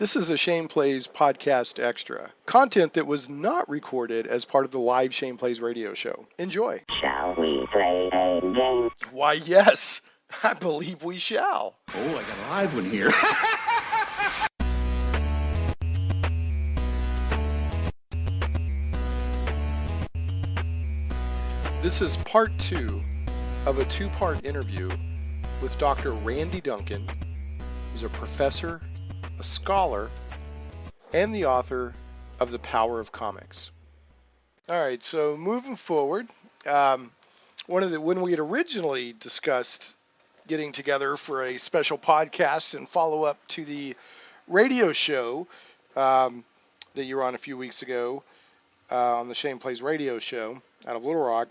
This is a Shane Plays podcast extra. Content that was not recorded as part of the live Shane Plays radio show. Enjoy. Shall we play a game? Why, yes, I believe we shall. Oh, I got a live one here. This is part 2 of a 2-part interview with Dr. Randy Duncan, who's a professor, a scholar, and the author of The Power of Comics. All right, so moving forward, when we had originally discussed getting together for a special podcast and follow up to the radio show that you were on a few weeks ago on the Shane Plays radio show out of Little Rock,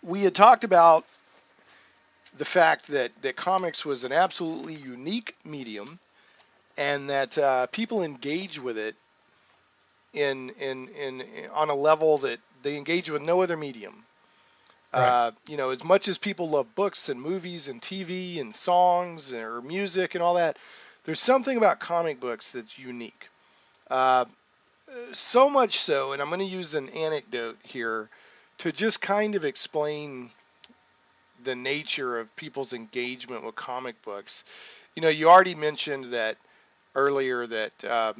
we had talked about the fact that comics was an absolutely unique medium, and that people engage with it in on a level that they engage with no other medium. Right. As much as people love books and movies and TV and songs or music and all that, there's something about comic books that's unique. So much so, and I'm going to use an anecdote here to just kind of explain the nature of people's engagement with comic books. You already mentioned that earlier that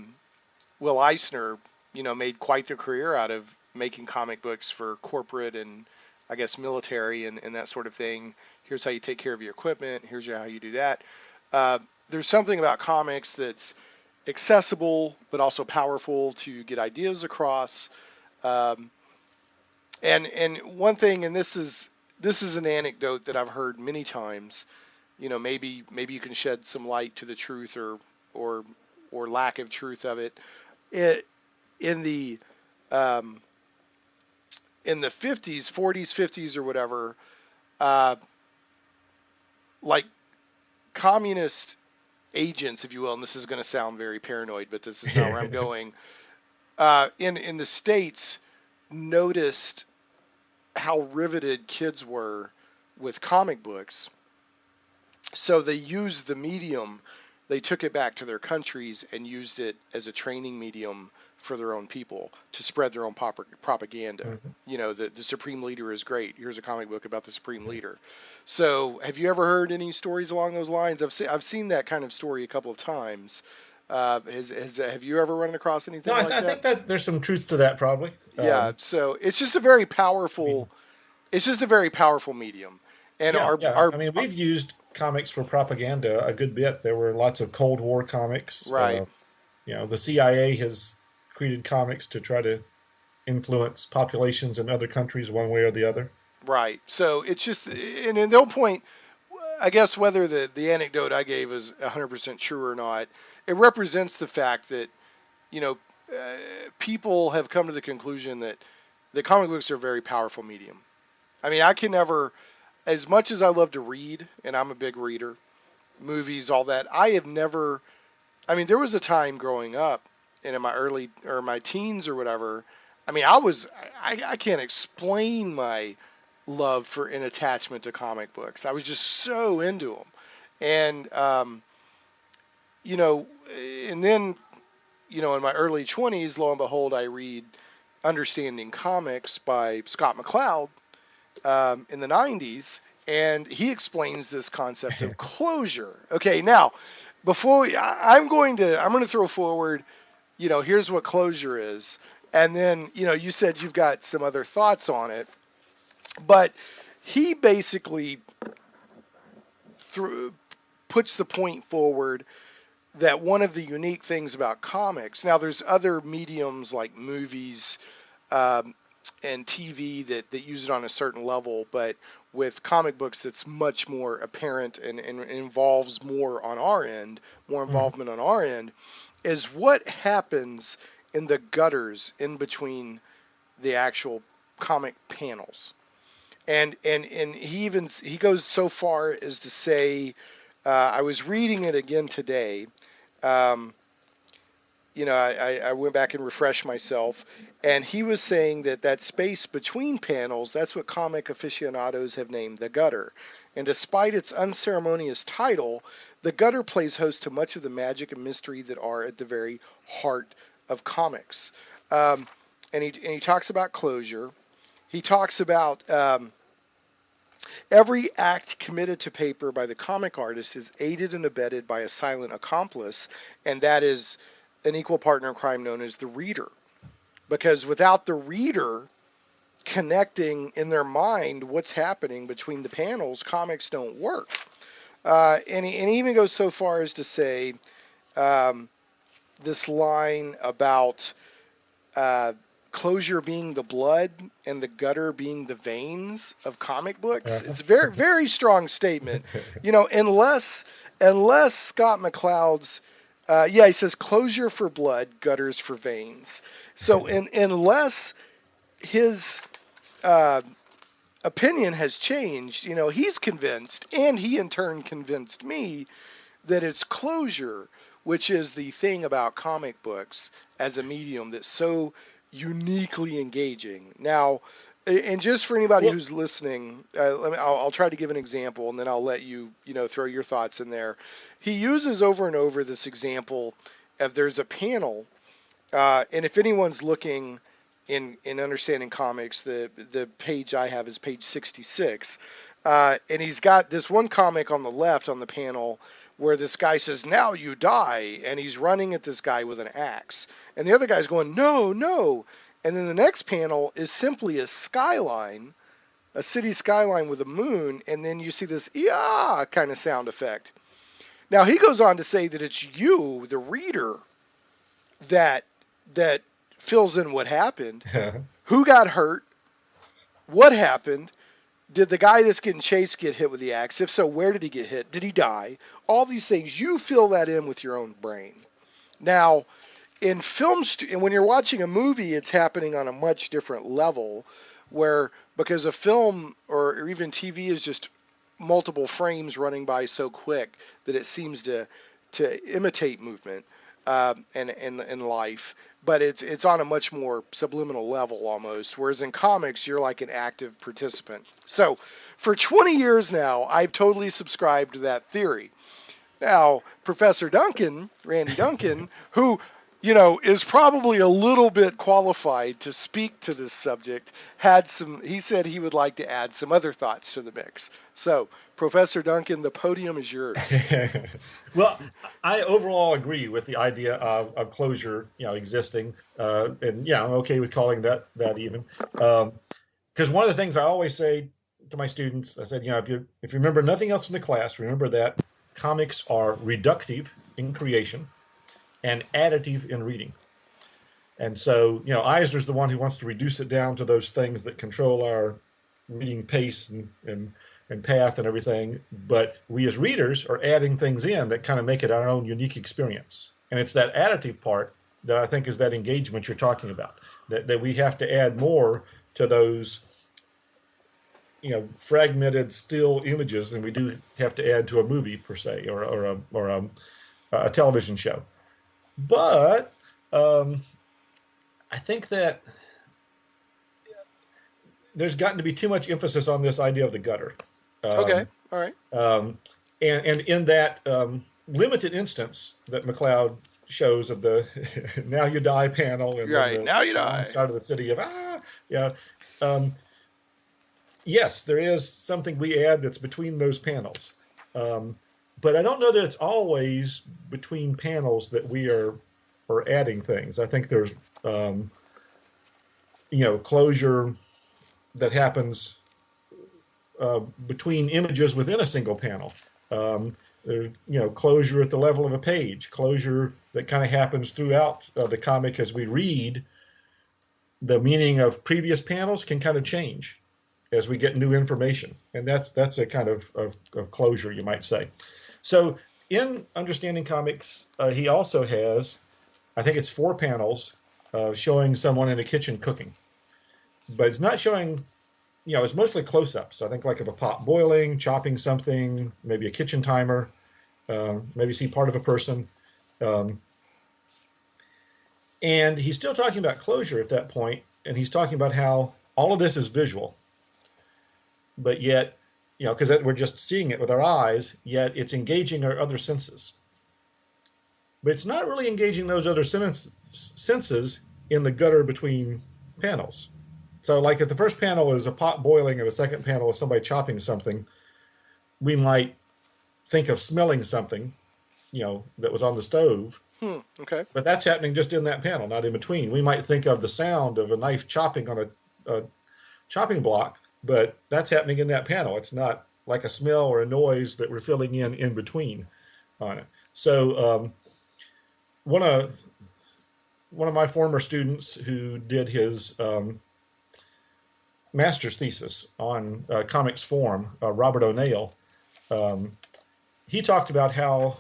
Will Eisner, made quite the career out of making comic books for corporate and I guess military and that sort of thing. Here's how you take care of your equipment. Here's how you do that. There's something about comics that's accessible but also powerful to get ideas across. And one thing, and this is an anecdote that I've heard many times. Maybe you can shed some light to the truth or lack of truth of it. In the 50s, 40s, 50s, or whatever, like communist agents, if you will, and this is going to sound very paranoid, but this is not where I'm going. In the States, noticed how riveted kids were with comic books. So they used the medium, they took it back to their countries and used it as a training medium for their own people to spread their own propaganda. Mm-hmm. The supreme leader is great. Here's a comic book about the supreme leader. So have you ever heard any stories along those lines? I've seen that kind of story a couple of times. Have you ever run across anything like that? I think that there's some truth to that, probably. Yeah. So it's just a very powerful. It's just a very powerful medium. And we've used comics for propaganda a good bit. There were lots of Cold War comics. Right. The CIA has created comics to try to influence populations in other countries one way or the other. Right. So it's just, and in no point, I guess whether the anecdote I gave is 100% true or not, it represents the fact that, people have come to the conclusion that the comic books are a very powerful medium. I mean, I can never, as much as I love to read, and I'm a big reader, movies, all that, I have never, there was a time growing up and in my teens or whatever, I can't explain my love for an attachment to comic books. I was just so into them. And, and then, in my early 20s, lo and behold, I read Understanding Comics by Scott McCloud in the 90s, and he explains this concept of closure. Okay, now, I'm going to throw forward, here's what closure is, and then, you said you've got some other thoughts on it, but he basically puts the point forward that one of the unique things about comics, now there's other mediums like movies and TV that use it on a certain level, but with comic books it's much more apparent and involves more on our end, more involvement on our end, is what happens in the gutters in between the actual comic panels. And he goes so far as to say, I was reading it again today. I went back and refreshed myself, and he was saying that space between panels, that's what comic aficionados have named the gutter. and despite its unceremonious title, the gutter plays host to much of the magic and mystery that are at the very heart of comics. Um, and he talks about closure. He talks about every act committed to paper by the comic artist is aided and abetted by a silent accomplice, and that is an equal partner in crime known as the reader. Because without the reader connecting in their mind what's happening between the panels, comics don't work. And he even goes so far as to say um, this line about uh, closure being the blood and the gutter being the veins of comic books. Uh-huh. It's a very, very strong statement. Unless Scott McCloud's, he says closure for blood, gutters for veins. So unless his uh, opinion has changed, he's convinced, and he in turn convinced me that it's closure, which is the thing about comic books as a medium that's so uniquely engaging. Now, and just for anybody Well, who's listening, I'll try to give an example, and then I'll let you, throw your thoughts in there. He uses over and over this example of there's a panel, and if anyone's looking in understanding comics, the page I have is page 66, and he's got this one comic on the left on the panel where this guy says, "Now you die," and he's running at this guy with an axe, and the other guy's going, "No, no," and then the next panel is simply a skyline, a city skyline with a moon, and then you see this "yeah" kind of sound effect. Now he goes on to say that it's you, the reader, that that fills in what happened, who got hurt, what happened, did the guy that's getting chased get hit with the axe? If so, where did he get hit? Did he die? All these things, you fill that in with your own brain. Now, in and when you're watching a movie, it's happening on a much different level, where because a film or even TV is just multiple frames running by so quick that it seems to imitate movement and life, but it's on a much more subliminal level almost. Whereas in comics, you're like an active participant. So for 20 years now, I've totally subscribed to that theory. Now, Professor Duncan, Randy Duncan, who is probably a little bit qualified to speak to this subject, he said he would like to add some other thoughts to the mix. So, Professor Duncan, the podium is yours. well, I overall agree with the idea of closure, existing, and I'm okay with calling that even, because one of the things I always say to my students, I said, if you remember nothing else in the class, remember that comics are reductive in creation and additive in reading. And so, Eisner's the one who wants to reduce it down to those things that control our reading pace and path and everything. But we as readers are adding things in that kind of make it our own unique experience. And it's that additive part that I think is that engagement you're talking about, that we have to add more to those fragmented still images than we do have to add to a movie per se, or a television show. But I think that there's gotten to be too much emphasis on this idea of the gutter. Okay, all right. And in that limited instance that McCloud shows of the "now you die" panel, and Right, then now you die. side of the city of yes, there is something we add that's between those panels. But I don't know that it's always between panels that we are adding things. I think there's closure that happens between images within a single panel. There's closure at the level of a page, closure that kind of happens throughout the comic as we read. The meaning of previous panels can kind of change as we get new information, and that's a kind of closure, you might say. So in Understanding Comics, he also has, I think it's 4 panels showing someone in a kitchen cooking, but it's not showing, it's mostly close-ups. I think like of a pot boiling, chopping something, maybe a kitchen timer, maybe see part of a person. And he's still talking about closure at that point, and he's talking about how all of this is visual, but yet because we're just seeing it with our eyes, yet it's engaging our other senses. But it's not really engaging those other senses in the gutter between panels. So, like if the first panel is a pot boiling and the second panel is somebody chopping something, we might think of smelling something, that was on the stove. Okay. But that's happening just in that panel, not in between. We might think of the sound of a knife chopping on a chopping block, but that's happening in that panel. It's not like a smell or a noise that we're filling in between on it. So one of my former students who did his master's thesis on comics form, Robert O'Neill, he talked about how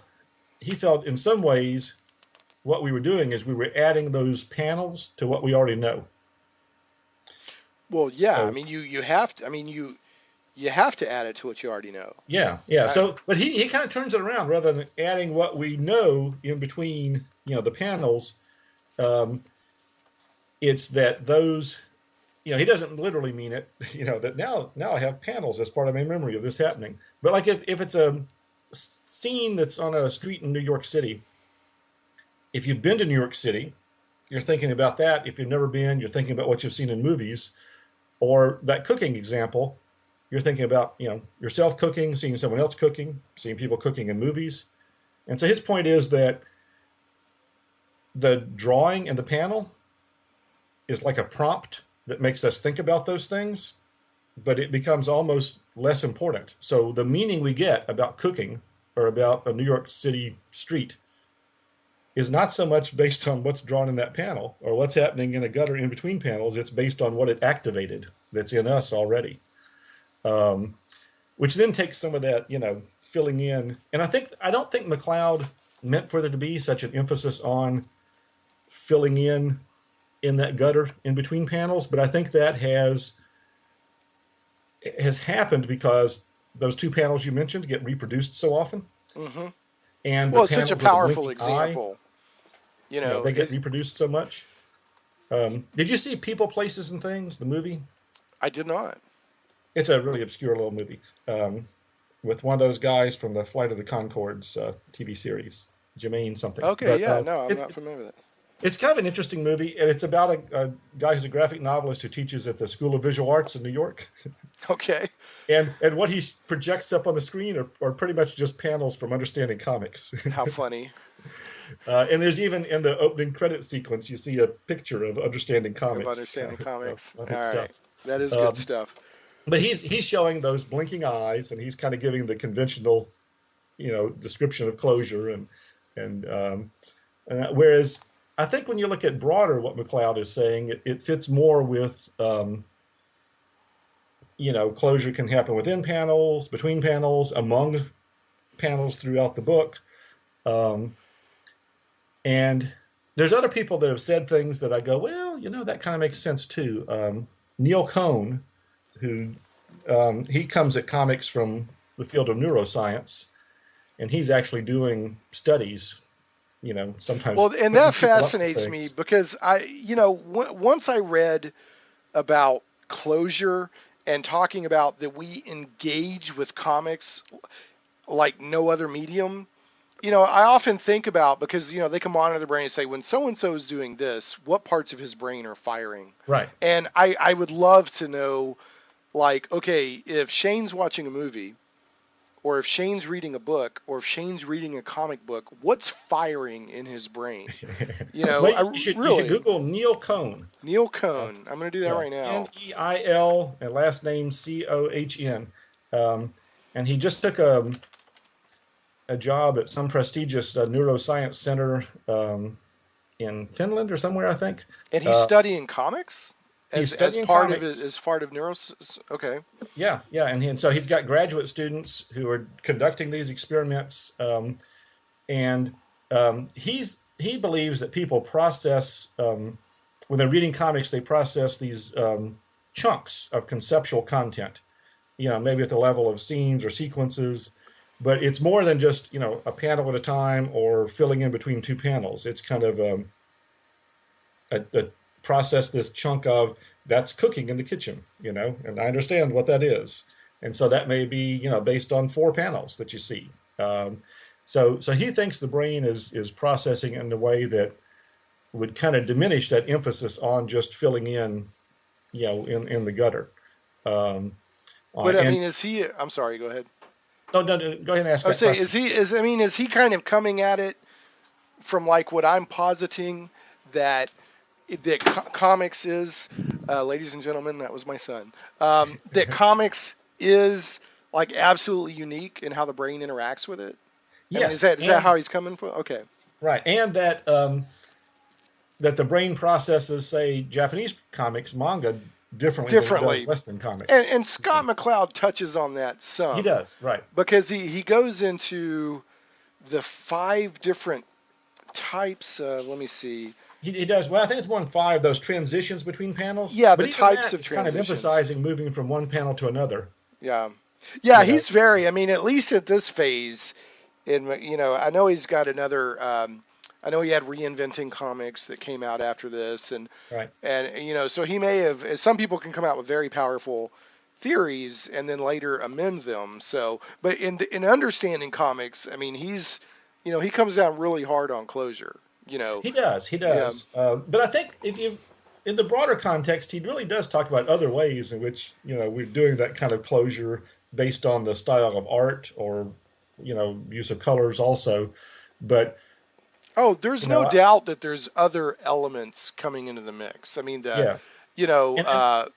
he felt in some ways what we were doing is we were adding those panels to what we already know. Well, yeah. So, I mean, you have to. I mean, you have to add it to what you already know. yeah. So, but he kind of turns it around rather than adding what we know in between, the panels. It's that those, he doesn't literally mean it, that now I have panels as part of my memory of this happening. But like if it's a scene that's on a street in New York City, if you've been to New York City, you're thinking about that. If you've never been, you're thinking about what you've seen in movies. Or that cooking example, you're thinking about, yourself cooking, seeing someone else cooking, seeing people cooking in movies. And so his point is that the drawing in the panel is like a prompt that makes us think about those things, but it becomes almost less important. So the meaning we get about cooking or about a New York City street is not so much based on what's drawn in that panel or what's happening in a gutter in between panels. It's based on what it activated that's in us already, which then takes some of that, filling in. And I don't think McLeod meant for there to be such an emphasis on filling in that gutter in between panels, but I think that has happened because those two panels you mentioned get reproduced so often. Mm-hmm. And well, it's such a powerful example. They get reproduced so much. Did you see People, Places, and Things, the movie? I did not. It's a really obscure little movie with one of those guys from the Flight of the Conchords TV series, Jermaine something. Okay, I'm not familiar with it. It's kind of an interesting movie, and it's about a guy who's a graphic novelist who teaches at the School of Visual Arts in New York. Okay. And what he projects up on the screen are pretty much just panels from Understanding Comics. How funny. And there's even in the opening credit sequence, you see a picture of Understanding Comics. Of Understanding Comics. All right. That is good stuff. But he's showing those blinking eyes, and he's kind of giving the conventional, description of closure, and whereas I think when you look at broader what McLeod is saying, it fits more with, closure can happen within panels, between panels, among panels throughout the book. And there's other people that have said things that I go, well, that kind of makes sense too. Neil Cohn, who he comes at comics from the field of neuroscience, and he's actually doing studies, sometimes. Well, and that fascinates me because once I read about closure and talking about that we engage with comics like no other medium, I often think about, because, they can monitor the brain and say, when so-and-so is doing this, what parts of his brain are firing? Right. And I would love to know, like, okay, if Shane's watching a movie, or if Shane's reading a book, or if Shane's reading a comic book, what's firing in his brain? Well, you should Google Neil Cohn. Neil Cohn. I'm going to do that right now. Neil, and last name Cohn. And he just took a job at some prestigious neuroscience center in Finland or somewhere, I think. And he's studying comics? He's studying comics. As part of neuroscience? Okay. Yeah, and so he's got graduate students who are conducting these experiments, and he believes that people process, when they're reading comics, they process these chunks of conceptual content, maybe at the level of scenes or sequences, but it's more than just, a panel at a time or filling in between two panels. It's kind of a process, this chunk of that's cooking in the kitchen, and I understand what that is. and so that may be based on 4 panels that you see. So he thinks the brain is processing in a way that would kind of diminish that emphasis on just filling in, in the gutter. Um, But I and mean, is he? I'm sorry. Go ahead. no, no, no, go ahead and ask I would that say, question. is he kind of coming at it from like what I'm positing that comics is, ladies and gentlemen, that was my son. That comics is like absolutely unique in how the brain interacts with it. I mean, Yes, is that and how he's coming from? Okay. right, and that the brain processes, say, Japanese comics, manga, differently than it does Differently. Western And, comics. and Scott McCloud touches on that He some does, right. because he goes into the 5 different types. Let me see. He does. Well, I think it's 1.5, those transitions between panels. Yeah, But the even types that of is kind of transitions. emphasizing moving from one panel to another. Yeah. Yeah, You know, he's very, I mean, at least at this phase, I know he's got another, I know he had Reinventing Comics that came out after this. right. So he may have, some people can come out with very powerful theories and then later amend them. So, but in understanding comics, I mean, he comes down really hard on closure, He does. He yeah. does. But I think in the broader context, he really does talk about other ways in which, we're doing that kind of closure based on the style of art or, use of colors also. But, Oh, there's no I, doubt that there's other elements coming into the mix. I mean, yeah. And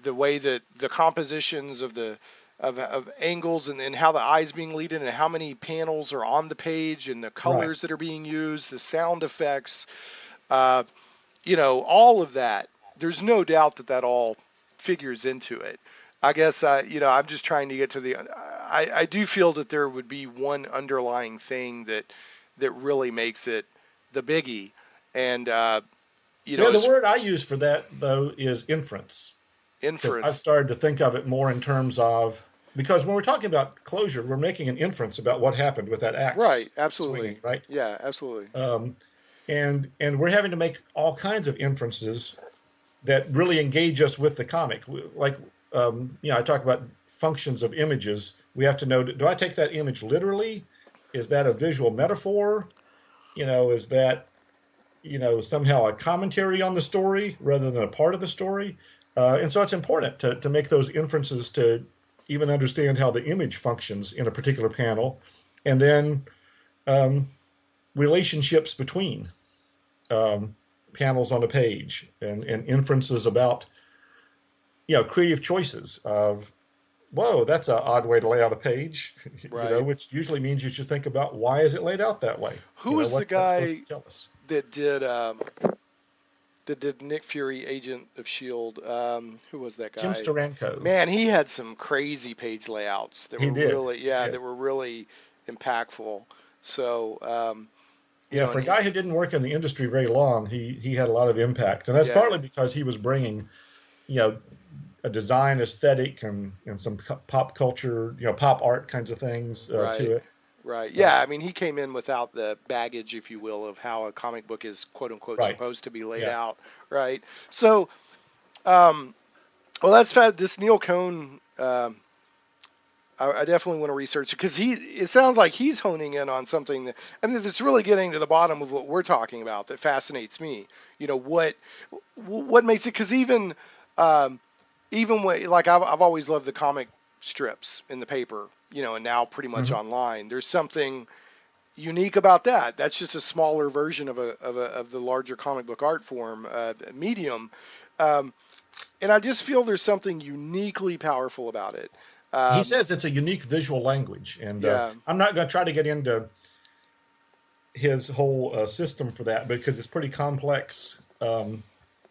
the way that the compositions of the of angles and how the eyes being leaded and how many panels are on the page and the right. colors that are being used, the sound effects, uh, all of that. There's no doubt that that all figures into it. I guess I'm just trying to get to the. I do feel that there would be one underlying thing that really makes it the biggie, and Yeah, the is word I use for that, though, is inference. Because I've inference. started to think of it more in terms of, because when we're talking about closure, we're making an inference about what happened with that Right. axe Absolutely. swinging, right? Yeah. Absolutely. Um, and we're having to make all kinds of inferences that really engage us with the comic. Like, I talk about functions of images. We have to know, do I take that image literally? Is that a visual metaphor? Is that, somehow a commentary on the story rather than a part of the story? And so it's important to make those inferences to even understand how the image functions in a particular panel. And then um, relationships between panels on a page and inferences about creative choices of, whoa, that's an odd way to lay out a page, Right. which usually means you should think about, why is it laid out that way? Who was the What's that supposed guy to tell us? that did Nick Fury, Agent of Shield? Who was that Jim guy? Steranko. Man, he had some crazy page layouts that He were did. really, He yeah, did. that were really impactful. So, Yeah, and for a guy who didn't work in the industry very long, he had a lot of impact, and that's yeah, partly because he was bringing, you know, a design aesthetic and some pop culture, pop art kinds of things to right, it. right. Uh, Yeah, I mean, he came in without the baggage, if you will, of how a comic book is quote unquote right. supposed to be laid Yeah. out, right? So, um, well, that's this Neil Cohn. I definitely want to research it because it sounds like he's honing in on something that I mean that's really getting to the bottom of what we're talking about that fascinates me. What makes it? Because um, even when like I've always loved the comic strips in the paper, and now pretty much Hmm. online. There's something unique about that. That's just a smaller version of the larger comic book art form medium, um, and I just feel there's something uniquely powerful about it. He Um, says it's a unique visual language, and yeah, I'm not going to try to get into his whole system for that because it's pretty complex.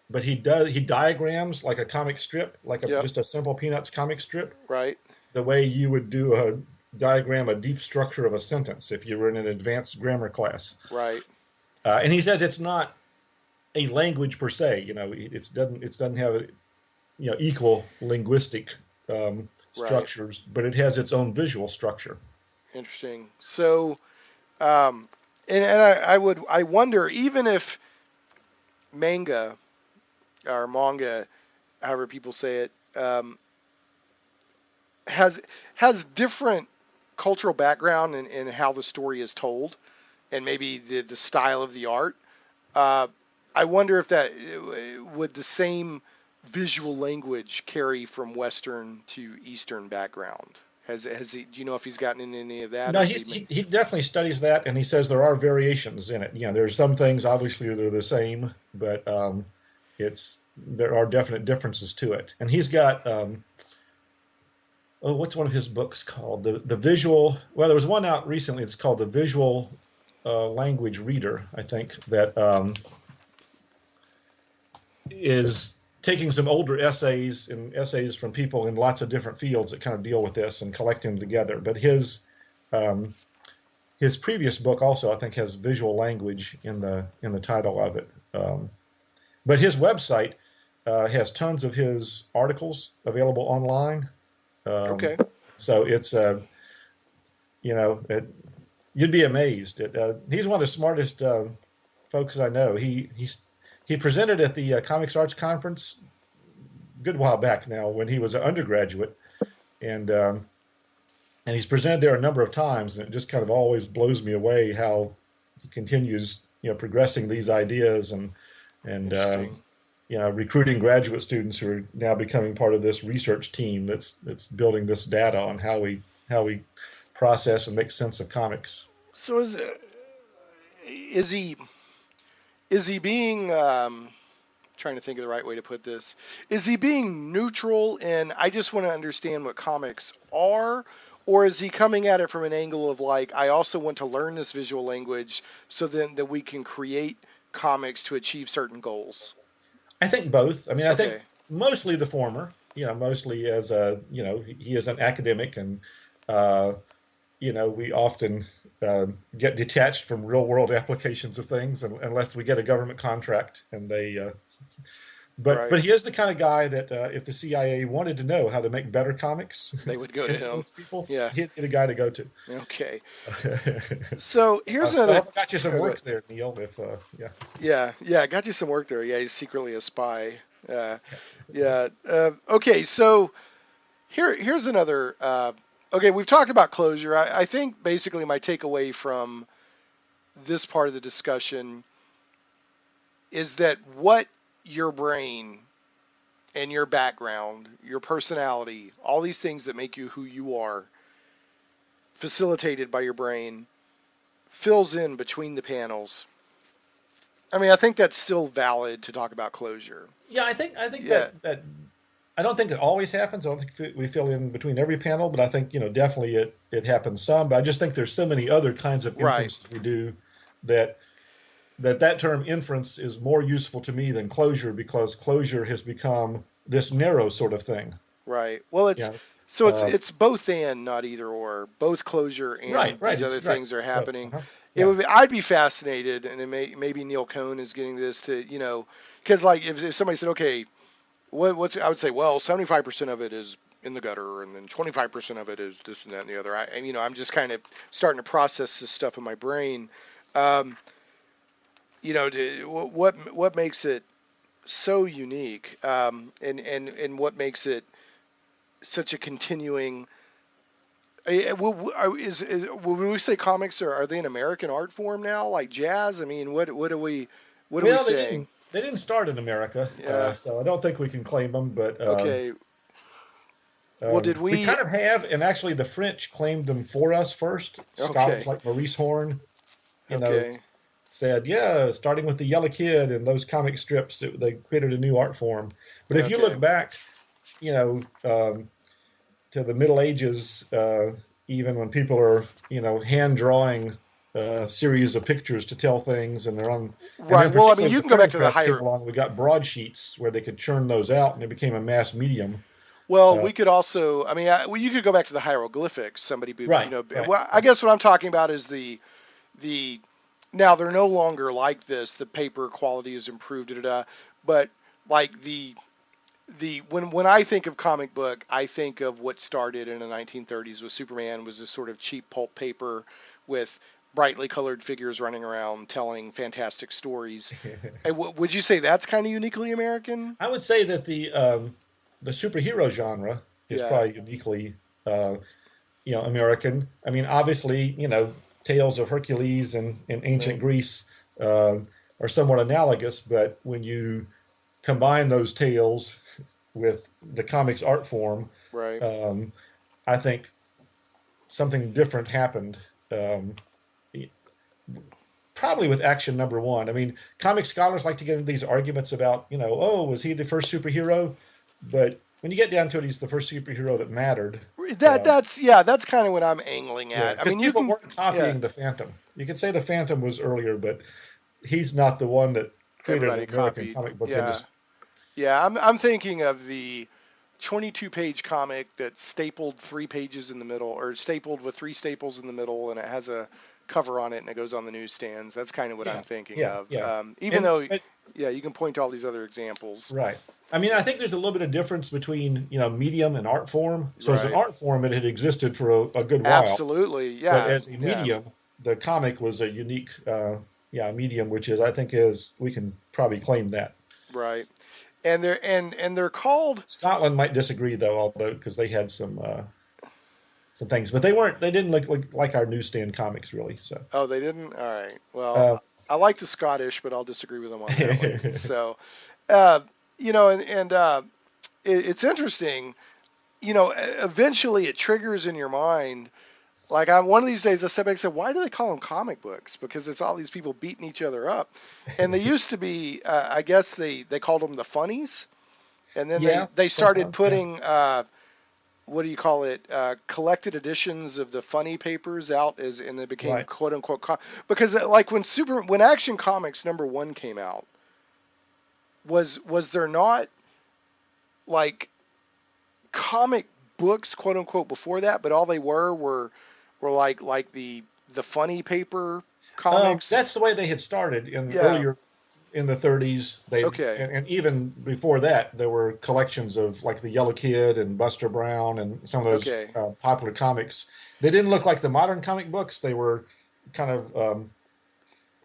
But he diagrams like a comic strip, like yep, just a simple Peanuts comic strip, right, the way you would do a diagram a deep structure of a sentence if you were in an advanced grammar class. right, And he says it's not a language per se. It doesn't have equal linguistic right. structures, but it has its own visual structure. Interesting. So, um, and I wonder even if manga or manga, however people say it, has has different cultural background in how the story is told, and maybe the style of the art. Uh, I wonder if that would the same visual language carry from Western to Eastern background. Has he? Do you know if he's gotten into any of that, No, or is he? he definitely studies that, and he says there are variations in it. You know, there's some things obviously they're the same, but it's there are definite differences to it. And he's got oh, what's one of his books called? The visual. Well, there was one out recently. It's called the Visual Language Reader, I think, that is taking some older essays and essays from people in lots of different fields that kind of deal with this and collecting them together. But um, his previous book also, I think, has visual language in the title of it. But his website has tons of his articles available online. Um, Okay. so it's you know you'd be amazed. He's one of the smartest folks I know. He presented at the Comics Arts Conference a good while back now when he was an undergraduate, and and he's presented there a number of times, and it just kind of always blows me away how he continues, progressing these ideas and Interesting. recruiting graduate students who are now becoming part of this research team that's building this data on how we process and make sense of comics. So is he is he being trying to think of the right way to put this. Is he being neutral in I just want to understand what comics are, or is he coming at it from an angle of like I also want to learn this visual language so then that we can create comics to achieve certain goals? I think both. I mean, I think Okay. mostly the former. Mostly as a he is an academic, and uh, we often get detached from real world applications of things unless we get a government contract, and they. But Right. he is the kind of guy that if the CIA wanted to know how to make better comics They would go to to him. influence people, Yeah. he'd be the guy to go to. Okay. So here's So I another. hope I got you some Oh, go ahead. work there, Neil. If yeah. Yeah, yeah, got you some work there. Yeah, he's secretly a spy. Uh, yeah. Okay, so here's another. Okay, we've talked about closure. I think basically my takeaway from this part of the discussion is that what your brain and your background, your personality, all these things that make you who you are, facilitated by your brain, fills in between the panels. I mean, I think that's still valid to talk about closure. Yeah, I think Yeah, that I don't think it always happens. I don't think we fill in between every panel, but I think definitely it happens some. But I just think there's so many other kinds of right, inferences we do that that term inference is more useful to me than closure, because closure has become this narrow sort of thing. right. Well, You it's know, so it's both and not either or. Both closure right, and right. these other It's right. things are It's both. happening. It Yeah. would be, I'd be fascinated, and maybe Neil Cohn is getting this to because like if somebody said, okay, what's I would say, well, 75% of it is in the gutter, and then 25% of it is this and that and the other. And I'm just kind of starting to process this stuff in my brain. Um, what makes it so unique, and what makes it such a continuing. Would we say comics are they an American art form now, like jazz? I mean, what are we Well, saying? they didn't start in America, Yeah. so I don't think we can claim them. But Okay. Well, did we we? kind of have, and actually the French claimed them for us first. Scholars Okay. like Maurice Horn, you know, Okay. said, yeah, starting with the Yellow Kid and those comic strips, they created a new art form. But if you Okay. look back, you know, to the Middle Ages, even when people are, hand drawing a series of pictures to tell things, and and Right. then Well, I mean, particularly you when the can go back printing to the press came higher. along, we got broadsheets where they could churn those out, and it became a mass medium. Well, Uh, we could also. I mean, well, you could go back to the hieroglyphics. Somebody, right, right, well, I right. guess what I'm talking about is the. Now they're no longer like this. The paper quality has improved. Da, da, da, but like the when I think of comic book, I think of what started in the 1930s with Superman was this sort of cheap pulp paper with brightly colored figures running around telling fantastic stories. Would you say that's kind of uniquely American? I would say that the superhero genre is Yeah. probably uniquely American. I mean, obviously, tales of Hercules and in ancient Right. Greece are somewhat analogous, but when you combine those tales with the comics art form, Right. um, I think something different happened. Um, Probably with Action number one. I mean, comic scholars like to get into these arguments about, oh, was he the first superhero? But when you get down to it, he's the first superhero that mattered. That's kind of what I'm angling Yeah, at. I because mean, you people can, weren't yeah, copying the Phantom. You could say the Phantom was earlier, but he's not the one that created an everybody American copied. comic book Yeah. industry. Yeah, I'm thinking of the 22-page comic that's stapled 3 pages in the middle, or stapled with 3 staples in the middle, and it has a cover on it, and it goes on the newsstands. That's kind of what I'm Yeah, thinking yeah, of. yeah. Even And though, but yeah, you can point to all these other examples. right. I mean, I think there's a little bit of difference between, medium and art form. So as an Right. art form, it had existed for a good while. Absolutely. But Yeah. as a Yeah. medium, the comic was a unique, medium, which is I think is we can probably claim that. Right. And they're called. Scotland might disagree though, although because they had some things, but they didn't look like our newsstand comics really. So, Oh, they didn't. All right. Well, uh, I like the Scottish, but I'll disagree with them on that one. So, uh, it's interesting. Eventually it triggers in your mind. Like one of these days, I stepped back and said, "Why do they call them comic books? Because it's all these people beating each other up." And they used to be, I guess they called them the funnies, and then they yeah, they started sometimes, yeah, putting what do you call it? Collected editions of the funny papers out and they became right. quote unquote because like when Action Comics #1 came out, was there not like comic books quote unquote before that, but all they were like the funny paper comics. That's the way they had started in Yeah. earlier in the 30s. Okay. And even before that, there were collections of like the Yellow Kid and Buster Brown and some of those Okay. popular comics. They didn't look like the modern comic books. They were kind of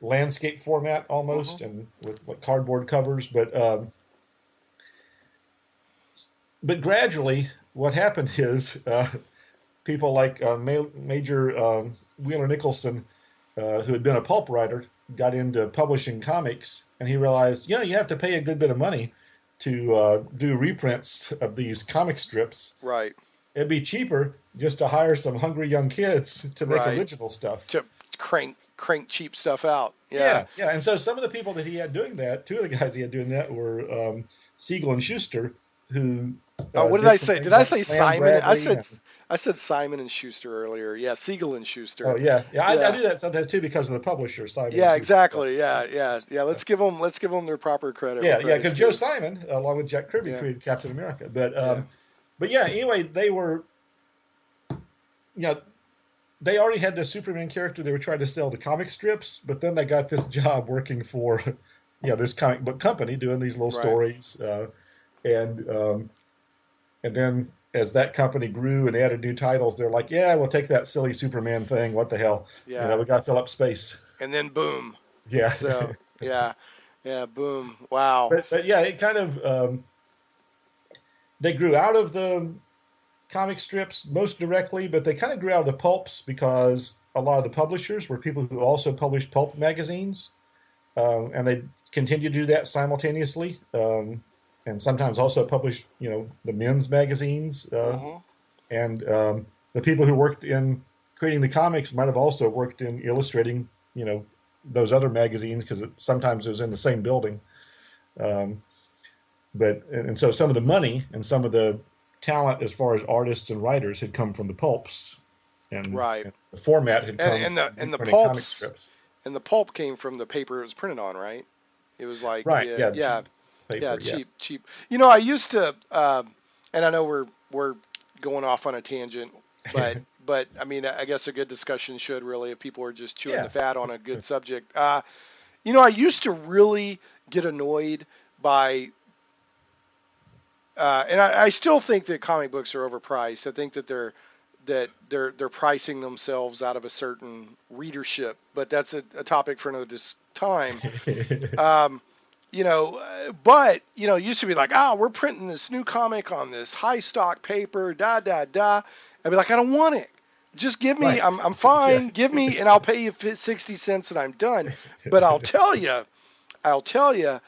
landscape format Hmm. almost, and with like cardboard covers. But gradually, what happened is people like Major Wheeler Nicholson, who had been a pulp writer, got into publishing comics, and he realized, you have to pay a good bit of money to do reprints of these comic strips. Right. It'd be cheaper just to hire some hungry young kids to make Right. original stuff. To crank cheap stuff out. Yeah. Yeah, yeah. And so some of the people that he had doing that, two of the guys he had doing that were Siegel and Schuster, who Oh, what did did I some say? Did things I like say Slam Simon? Bradley. And, I said Simon and Schuster earlier. Yeah, Siegel and oh Schuster. yeah, yeah. I Yeah. do that sometimes too because of the publisher, Simon and Yeah, Schuster. exactly. Yeah, yeah, yeah. Let's give them their proper credit where Yeah, yeah. credit's Because Joe due. Simon, along with Jack Kirby, Yeah. created Captain America. Yeah. But yeah. Anyway, you know, they already had the Superman character they were trying to sell to comic strips, but then they got this job working for, this comic book company doing these little Right. stories, and and then as that company grew and added new titles, they're like, yeah, we'll take that silly Superman thing. What the hell? Yeah. We got to fill up space. And then boom. Yeah. So yeah, yeah, boom. Wow. But yeah, it kind of they grew out of the comic strips most directly, but they kind of grew out of the pulps because a lot of the publishers were people who also published pulp magazines, and they continue to do that simultaneously, and sometimes also publish, the men's magazines, Hmm. and the people who worked in creating the comics might have also worked in illustrating, those other magazines because sometimes it was in the same building. Um, and so some of the money and some of the talent as far as artists and writers had come from the pulps, Right. and the format had And come and the from and the reprinting comic pulps strips. and the pulp came from the paper it was printed on, right? It was like Right? yeah, Yeah, the yeah, cheap yeah, paper. Yeah, cheap. I used to, and I know we're going off on a tangent, but I mean, I guess a good discussion should really, if people are just chewing the yeah, fat on a good subject. I used to really get annoyed by, and I still think that comic books are overpriced. I think that they're pricing themselves out of a certain readership, but that's a topic for another time. Um, it used to be like, we're printing this new comic on this high stock paper, da da da, I'd be like, I don't want it. Just give me, Right. I'm Yeah. fine. Give me, and I'll pay you 60 cents and I'm done. But I'll tell you,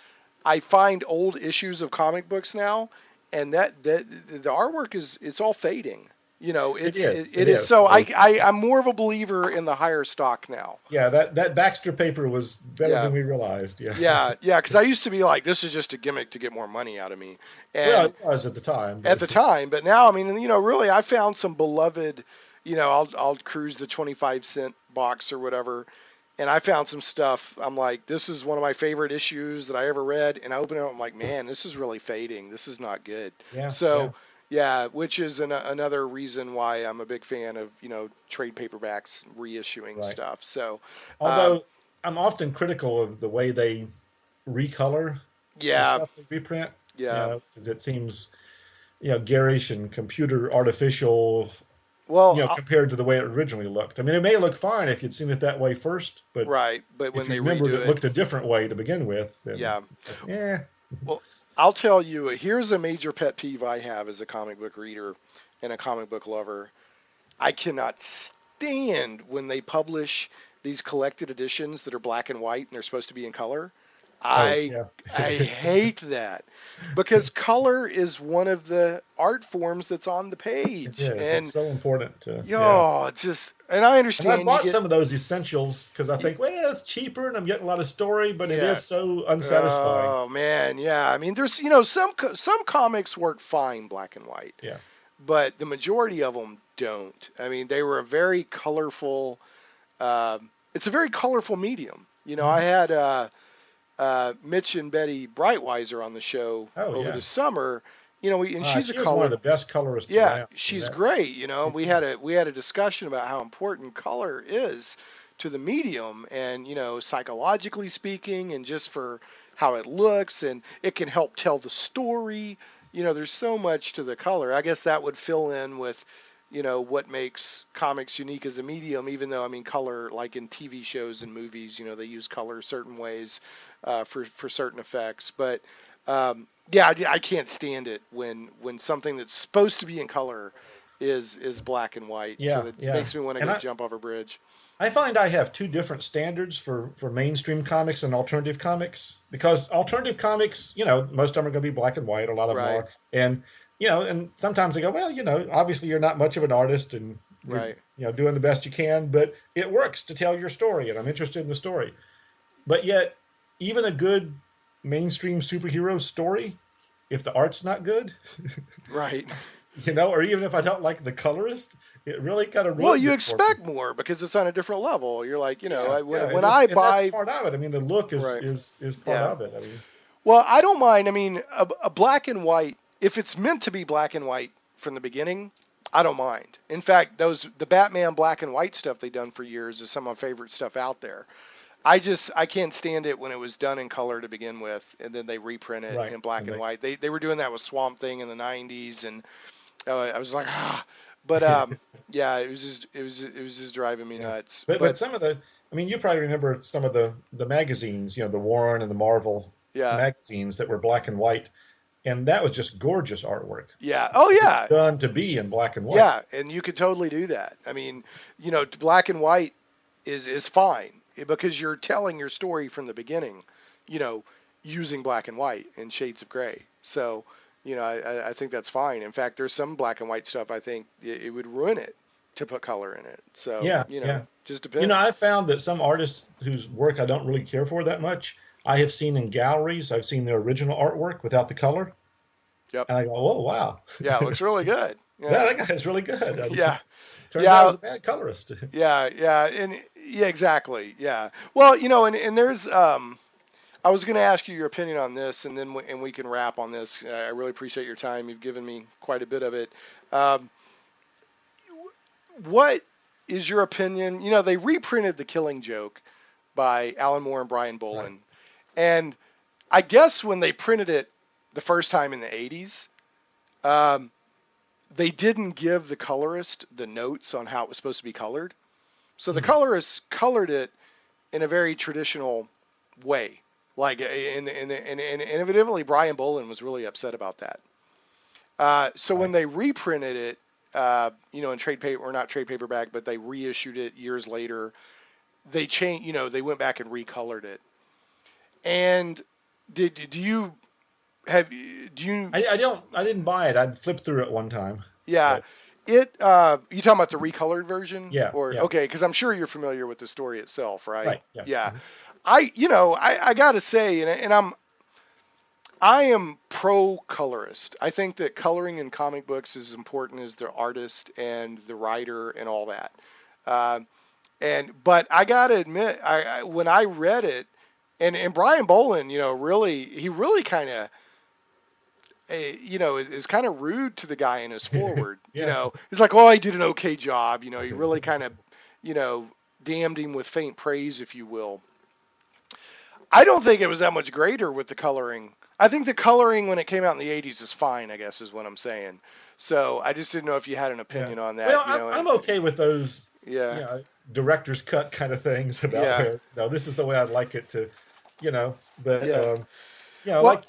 I find old issues of comic books now, and that the artwork it's all fading. It It's is. it It is. is. So So I'm more of a believer in the higher stock now. yeah, that Baxter paper was better Yeah, than we realized. Yeah. yeah. Because I used to be like, this is just a gimmick to get more money out of me, Well, and it was at the time, at but the time. But now, I mean, really, I found some beloved. I'll cruise the 25-cent box or whatever, and I found some stuff. I'm like, this is one of my favorite issues that I ever read, and I open it up. I'm like, man, this is really fading. This is not good. yeah, So, yeah, yeah, which is another reason why I'm a big fan of trade paperbacks reissuing right. stuff. So, um, Although I'm often critical of the way they recolor the yeah, stuff they reprint, yeah. because it seems, garish and computer artificial, Well, compared to the way it originally looked. I mean, it may look fine if you'd seen it that way first, but right, but if when you they remembered redo it it, looked a different way to begin with, then yeah. it's like, yeah, Well, I'll tell you, here's a major pet peeve I have as a comic book reader and a comic book lover. I cannot stand when they publish these collected editions that are black and white and they're supposed to be in color. oh, I yeah. I hate that because color is one of the art forms that's on the It page. is. It's And so important to, yeah. yo, it's just, and I And I understand you bought get some of those essentials because I think, well, it's cheaper and I'm getting a lot of story, but it yeah. is so unsatisfying. Oh man, yeah. I mean, there's some comics work fine black and white, Yeah. but the majority of them don't. I mean, they were a very colorful. It's a very colorful medium. I Hmm. had Mitch and Betty Brightweiser on the show Oh, over yeah. the summer. And she's a She is one of color. the best colorists Yeah, around. And she's that, great. yeah. We had a discussion about how important color is to the medium, and psychologically speaking, and just for how it looks, and it can help tell the story. There's so much to the color. I guess that would fill in with, what makes comics unique as a medium. Even though, I mean, color, like in TV shows and movies, they use color certain ways for certain effects, but. Yeah, I can't stand it when something that's supposed to be in color is black and white. So Yeah, it yeah. makes me want to And go jump off a bridge. I find I have two different standards for mainstream comics and alternative comics because alternative comics, most of them are going to be black and white. A lot of them Right, are, and and sometimes I go, well, obviously you're not much of an artist and you're right. doing the best you can, but it works to tell your story, and I'm interested in the story. But yet, even a good mainstream superhero story, if the art's not good, Right. or even if I don't like the colorist, it really kind of Well, ruins you it for me. expect more because it's on a different level. You're like, Yeah, yeah, when and it's I and that's buy, part of it. I mean, the look is right. is part Yeah. of it. I mean, Well, I don't mind. I mean, a black and white, if it's meant to be black and white from the beginning, I don't mind. In fact, the Batman black and white stuff they've done for years is some of my favorite stuff out there. I can't stand it when it was done in color to begin with, and then they reprint it right, in black and and they, white. They were doing that with Swamp Thing in the '90s, and I was like, ah. But yeah, it was just driving me yeah. nuts. But But some of the, I mean, you probably remember some of the magazines, the Warren and the Marvel yeah, magazines that were black and white, and that was just gorgeous artwork yeah, oh because it was yeah, done to be in black and white. yeah, and you could totally do that. I mean, black and white is fine because you're telling your story from the beginning, you know, using black and white and shades of gray. So, I think that's fine. In fact, there's some black and white stuff I think it would ruin it to put color in it. So, Yeah, yeah. just I depends. found that some artists whose work I don't really care for that much, I have seen in galleries. I've seen their original artwork without the color, Yep. and I go, "Oh, wow, Yeah, it looks really good. yeah, Yeah. that guy's really good." I mean, Yeah. turns out I Yeah. was a bad colorist. Yeah. Yeah. And yeah, exactly. Yeah. Well, and there's I was going to ask you your opinion on this, and then we can wrap on this. I really appreciate your time. You've given me quite a bit of it. Um, what is your opinion? They reprinted The Killing Joke by Alan Moore and Brian Right. Bolland, and I guess when they printed it the first time in the '80s, um, they didn't give the colorist the notes on how it was supposed to be colored. So the Hmm. colorist colored it in a very traditional way. Like, and evidently Brian Bolin was really upset about that. So when Right. they reprinted it, in trade paper, or not trade paperback, but they reissued it years later. They changed, they went back and recolored it. And do you have do you I didn't buy it. I flipped through it one time, yeah, but you talking about the recolored version, yeah, or yeah, okay, because I'm sure you're familiar with the story itself, right? right, yeah. Yeah. Mhm. I gotta say, and I am pro colorist. I think that coloring in comic books is as important as the artist and the writer and all that. Uh, but I gotta admit, when I read it, and Brian Bolin, he really kind of, is kind of rude to the guy in his forward. Yeah, He's like, "Oh, he did an okay job." He really kind of, you know, damned him with faint praise, if you will. I don't think it was that much greater with the coloring. I think the coloring when it came out in the '80s is fine, I guess is what I'm saying. So I just didn't know if you had an yeah. opinion on Well, that. I'm okay with those, Yeah, director's cut kind of things about yeah, where, this is the way I'd like it to, but yeah. Well, like,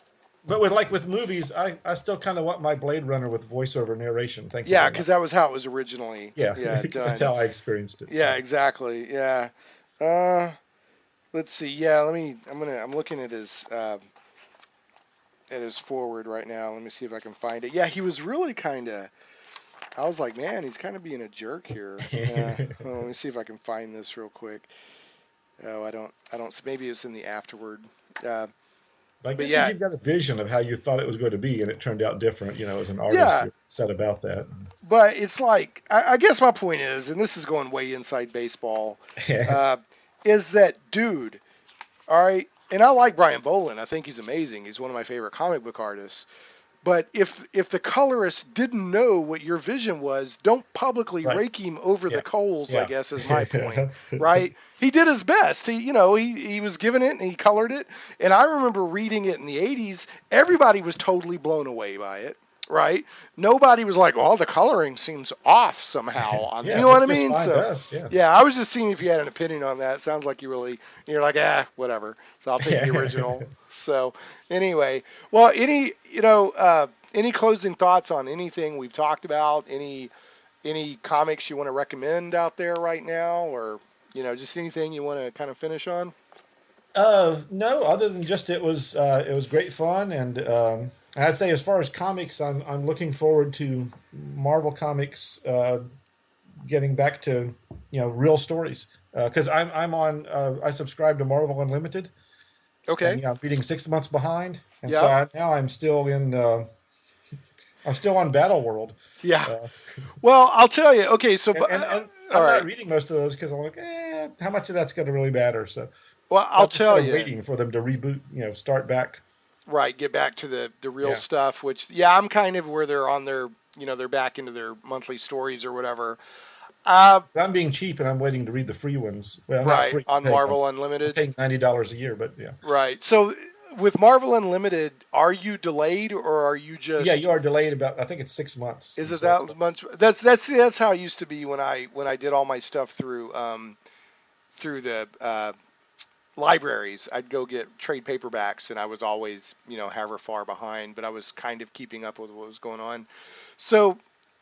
but with movies, I still kind of want my Blade Runner with voiceover narration. Thank you yeah, very because much. that was how it was originally, Yeah, that's done. how I experienced it. Yeah, So exactly. Yeah. Uh, let's see. Yeah, I'm looking at his forward right now. Let me see if I can find it. Yeah, he was really kind of. I was like, man, he's kind of being a jerk here. Well, let me see if I can find this real quick. Oh, I don't. Maybe it's in the afterward. Uh, I but guess if yeah, you've got a vision of how you thought it was going to be and it turned out different, as an artist, yeah. you're upset about that. But it's like, I guess my point is, and this is going way inside baseball, uh, is that dude. All right, and I like Brian Bolin. I think he's amazing. He's one of my favorite comic book artists. But if the colorist didn't know what your vision was, don't publicly Right. rake him over the Yeah. coals, I Yeah. guess is my point, right? He did his best. He was given it and he colored it. And I remember reading it in the '80s. Everybody was totally blown away by it, right? Nobody was like, "Oh, the coloring seems off somehow." You Yeah, know what I looked just mean? fine So, to us. Yeah. yeah, I was just seeing if you had an opinion on that. It sounds like you're like, whatever. So I'll take the original. So anyway, well, any closing thoughts on anything we've talked about? Any comics you want to recommend out there right now, or just anything you want to kind of finish on? No, other than just it was great fun, and I'd say as far as comics, I'm looking forward to Marvel Comics getting back to real stories, because I'm on I subscribe to Marvel Unlimited, and Okay. I'm reading 6 months behind, and so Yep. now I'm still on Battle World. Yeah. Uh, Well, I'll tell you. Okay. So, and all I'm not right. reading most of those because I'm like, how much of that's going to really matter? So, Well, so I'll I'm just kind tell of you. waiting for them to reboot, start back. Right. Get back to the real Yeah. stuff. Which, yeah, I'm kind of where they're on their, they're back into their monthly stories or whatever. Uh, But I'm being cheap and I'm waiting to read the free ones. Well, not right. free. On Marvel Unlimited. Paying $90 a year, but yeah. Right. So, with Marvel Unlimited, are you delayed or are you Yeah, just? you are delayed about, I think it's 6 months, Is and it so that's that much? That's how it used to be when I did all my stuff through the libraries. I'd go get trade paperbacks, and I was always however far behind, but I was kind of keeping up with what was going on. So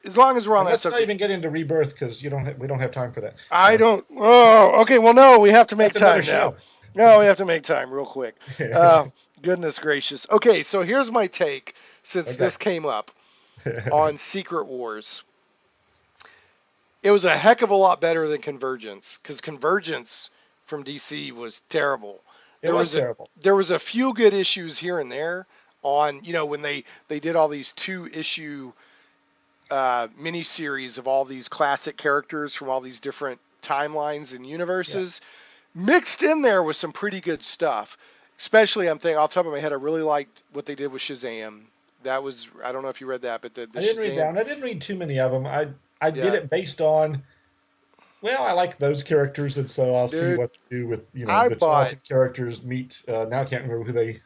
as long as we're on and that let's not subject, even get into Rebirth because we don't have time for that. I don't. Oh, okay. Well, no, we have to make That's another time now. show. No, we have to make time real quick. Uh, Goodness gracious. Okay, so here's my take since Okay. this came up on Secret Wars. It was a heck of a lot better than Convergence because Convergence from DC was terrible. It was terrible. There was a few good issues here and there on when they did all these 2 issue miniseries of all these classic characters from all these different timelines and Yeah. universes mixed in there with some pretty good stuff. Especially, I'm thinking off the top of my head, I really liked what they did with Shazam. That was, I don't know if you read that, but the I didn't read that Shazam, one. I didn't read too many of them. I did yeah, it based on, well, I like those characters, and so I'll see dude, what they do with, I the bought, Charlton characters meet. Now I can't remember who they,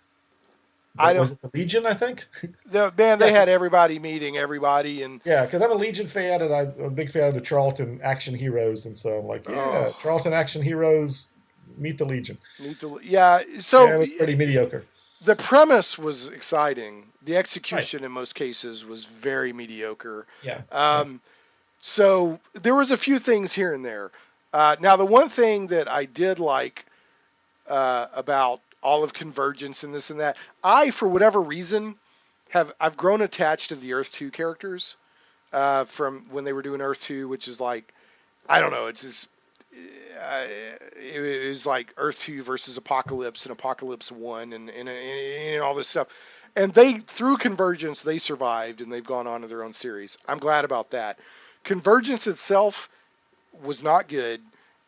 I was don't, it the Legion, I think? man, Yeah, they had because everybody meeting everybody, and I'm a Legion fan and I'm a big fan of the Charlton action heroes, and so I'm like, yeah, oh, Charlton action heroes meet the Legion. yeah. Yeah, So it was pretty mediocre. the premise was exciting. The Right. execution in most cases was very mediocre. Yeah. Yeah. Um, So there was a few things here and there. Now, the one thing that I did like about all of Convergence and this and that, for whatever reason, I've grown attached to the Earth 2 characters from when they were doing Earth 2, which is like, I don't know, it's just, it was like Earth 2 versus Apocalypse and Apocalypse 1 and all this stuff. And through Convergence, they survived and they've gone on to their own series. I'm glad about that. Convergence itself was not good,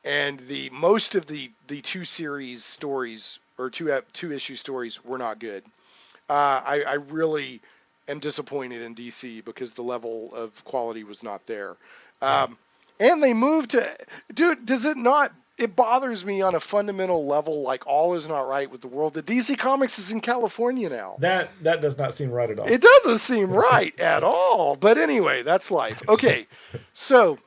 and most of the two series stories or two issue stories were not good. I really am disappointed in DC because the level of quality was not there. Yeah. And they moved to, dude, does it not? It bothers me on a fundamental level, like all is not right with the world. The DC Comics is in California now. That does not seem right at all. It doesn't seem right at all. But anyway, that's life. Okay, so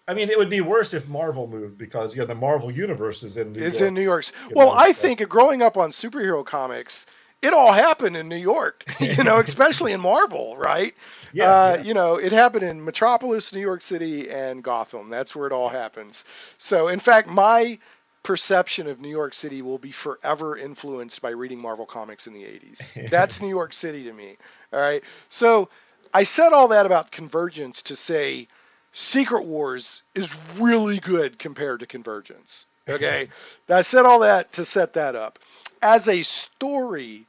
I mean, it would be worse if Marvel moved because the Marvel universe is in New York. In New York. Well, I think growing up on superhero comics, it all happened in New York. Especially in Marvel, right? Yeah. It happened in Metropolis, New York City, and Gotham. That's where it all happens. So, in fact, my perception of New York City will be forever influenced by reading Marvel comics in the 80s. That's New York City to me. All right. So, I said all that about Convergence to say Secret Wars is really good compared to Convergence. Okay. I said all that to set that up. As a story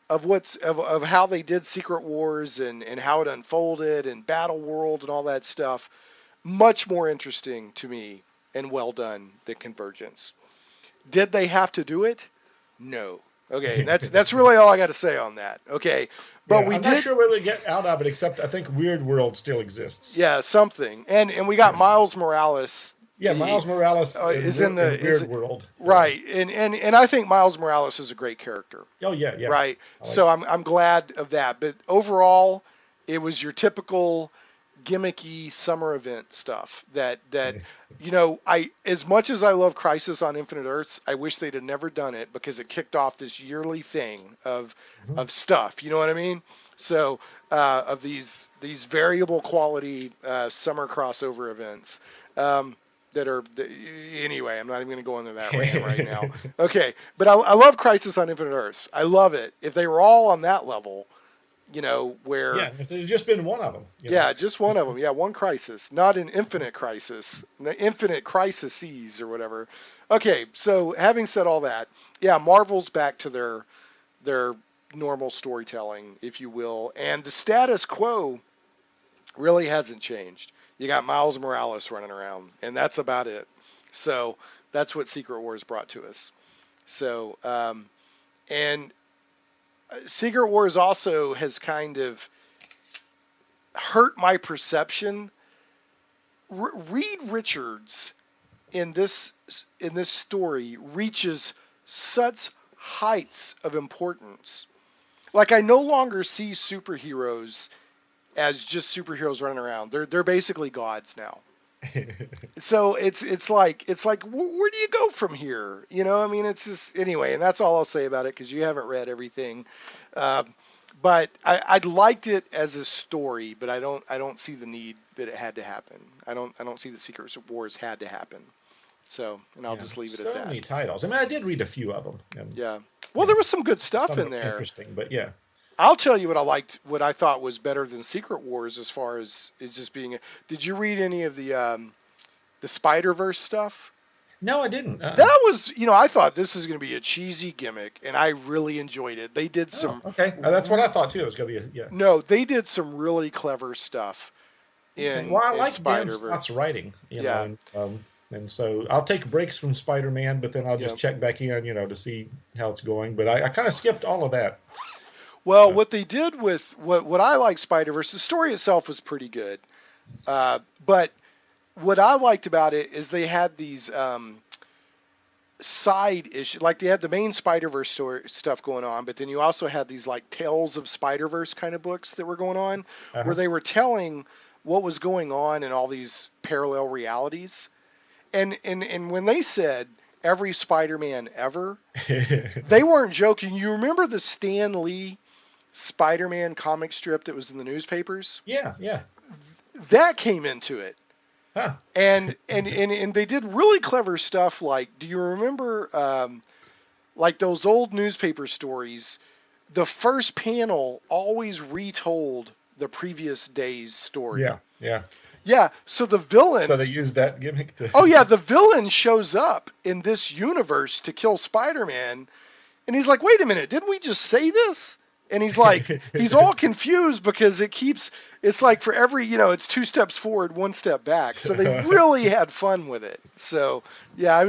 of how they did Secret Wars and how it unfolded and Battle World and all that stuff, much more interesting to me and well done than Convergence. Did they have to do it? No. Okay, that's really all I got to say on that. Okay, but I'm not sure what we get out of it, except I think Weird World still exists. Yeah, something, and we got Miles Morales. Yeah, Miles Morales is in the Weird World, right? And I think Miles Morales is a great character. Oh yeah, right. So I'm glad of that. But overall, it was your typical gimmicky summer event stuff that I, as much as I love Crisis on Infinite Earths, I wish they'd have never done it because it kicked off this yearly thing of stuff. You know what I mean? So of these variable quality summer crossover events. Anyway, I'm not even going to go into that rant right now. Okay, but I love Crisis on Infinite Earths. I love it. If they were all on that level, where if there's just been one of them. Just one of them. Yeah, one crisis, not an infinite crisis, infinite crises or whatever. Okay, so having said all that, Marvel's back to their normal storytelling, if you will, and the status quo really hasn't changed. You got Miles Morales running around, and that's about it. So that's what Secret Wars brought to us. So, and Secret Wars also has kind of hurt my perception. Reed Richards in this story reaches such heights of importance. Like, I no longer see superheroes as just superheroes running around. They're basically gods now. So it's like where do you go from here? I mean, it's just, anyway, and that's all I'll say about it because you haven't read everything. But I liked it as a story, but I don't see the need that it had to happen. I don't see the Secret Wars had to happen. So, and I'll just leave it at that. So many titles. I mean, I did read a few of them. And, well, there was some good stuff in there. Interesting, but yeah. I'll tell you what I liked, what I thought was better than Secret Wars as far as it's just being. Did you read any of the Spider-Verse stuff? No, I didn't. That was, I thought this was going to be a cheesy gimmick, and I really enjoyed it. They did some. Okay, that's what I thought too. It was going to be No, they did some really clever stuff in. Well, I like Spider-Verse. Dan Slott's writing. And so I'll take breaks from Spider-Man, but then I'll just check back in, to see how it's going. But I kind of skipped all of that. Well, what they did with what I like Spider-Verse, the story itself was pretty good. But what I liked about it is they had these side issues. Like, they had the main Spider-Verse story stuff going on, but then you also had these like Tales of Spider-Verse kind of books that were going on, where they were telling what was going on in all these parallel realities. And when they said every Spider-Man ever, they weren't joking. You remember the Stan Lee Spider-Man comic strip that was in the newspapers? Yeah. that came into it. Huh. And they did really clever stuff. Like, do you remember like those old newspaper stories? The first panel always retold the previous day's story. Yeah. Yeah. Yeah, so the villain. So they used that gimmick to. Oh yeah, the villain shows up in this universe to kill Spider-Man, and he's like, "Wait a minute, didn't we just say this?" And he's like, he's all confused because it's like for every, it's two steps forward, one step back. So they really had fun with it. So yeah, I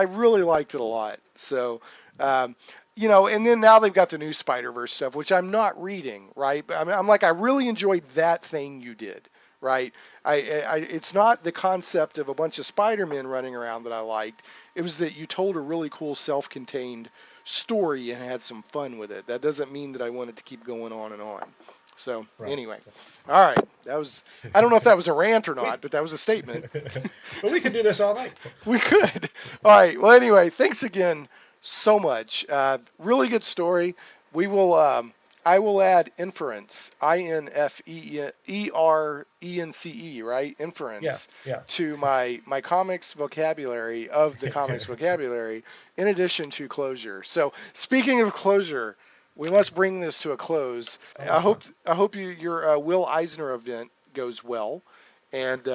really liked it a lot. So, and then now they've got the new Spider-Verse stuff, which I'm not reading, right? But I'm like, I really enjoyed that thing you did, right? It's not the concept of a bunch of Spider-Men running around that I liked. It was that you told a really cool self-contained story and had some fun with it. That doesn't mean that I wanted to keep going on and on. So Right. anyway, all right, I don't know if that was a rant or not, but that was a statement. But we could do this all night. We could. All right. Well, anyway, thanks again so much. Really good story. We will. I will add inference, INFERENCE, right? Inference Yeah. to my comics vocabulary of the comics vocabulary, in addition to closure. So speaking of closure, we must bring this to a close. I hope your Will Eisner event goes well, and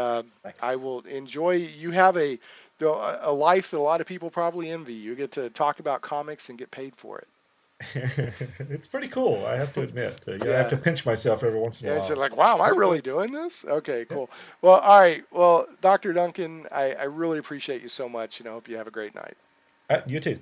I will enjoy. You have a life that a lot of people probably envy. You get to talk about comics and get paid for it. It's pretty cool, I have to admit. I Yeah. have to pinch myself every once in a Yeah, while. it's like, wow, am I really doing this? Okay, cool. Well, all right. Well, Dr. Duncan, I really appreciate you so much, and I hope you have a great night. You too.